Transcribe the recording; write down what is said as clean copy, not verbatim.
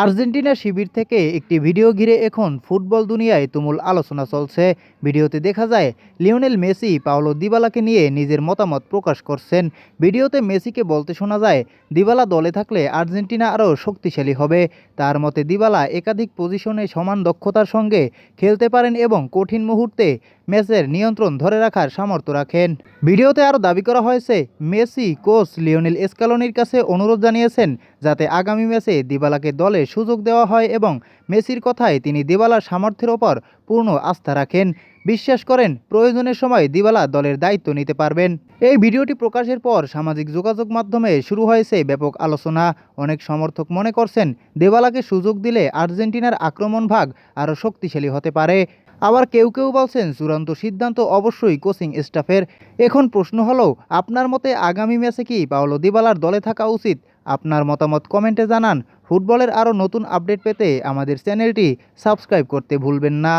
Argentina শিবির থেকে একটি video ঘিরে এখন ফুটবল দুনিয়ায় তুমুল আলোচনা চলছে। ভিডিওতে দেখা যায় লিওনেল মেসি পাওলো দিবালাকে নিয়ে নিজের মতামত প্রকাশ করছেন। ভিডিওতে মেসিকে বলতে শোনা যায়, দিবালা দলে থাকলে আর্জেন্টিনা আরও শক্তিশালী হবে। তার মতে দিবালা একাধিক পজিশনে সমান দক্ষতার সঙ্গে খেলতে পারেন এবং কঠিন মুহূর্তে ম্যাচের নিয়ন্ত্রণ ধরে রাখার সামর্থ্য রাখেন। ভিডিওতে আরও দাবি করা হয়েছে, মেসি কোচ লিওনেল স্ক্যালোনির কাছে অনুরোধ জানিয়েছেন যাতে আগামী ম্যাচে দিবালাকে দলে সুযোগ দেওয়া হয় এবং মেসির কথায় তিনি দিবালার সামর্থ্যের ওপর পূর্ণ আস্থা রাখেন। বিশ্বাস করেন প্রয়োজনের সময় দিবালা দলের দায়িত্ব নিতে পারবেন। এই ভিডিওটি প্রকাশের পর সামাজিক যোগাযোগ মাধ্যমে শুরু হয়েছে ব্যাপক আলোচনা। অনেক সমর্থক মনে করছেন দিবালাকে সুযোগ দিলে আর্জেন্টিনার আক্রমণ ভাগ আরও শক্তিশালী হতে পারে। আবার কেউ কেউ বলছেন চূড়ান্ত সিদ্ধান্ত অবশ্যই কোচিং স্টাফের। এখন প্রশ্ন হলো, আপনার মতে আগামী ম্যাচে কি পাওলো দিবালার দলে থাকা উচিত? আপনার মতামত কমেন্টে জানান। ফুটবলের আরও নতুন আপডেট পেতে আমাদের চ্যানেলটি সাবস্ক্রাইব করতে ভুলবেন না।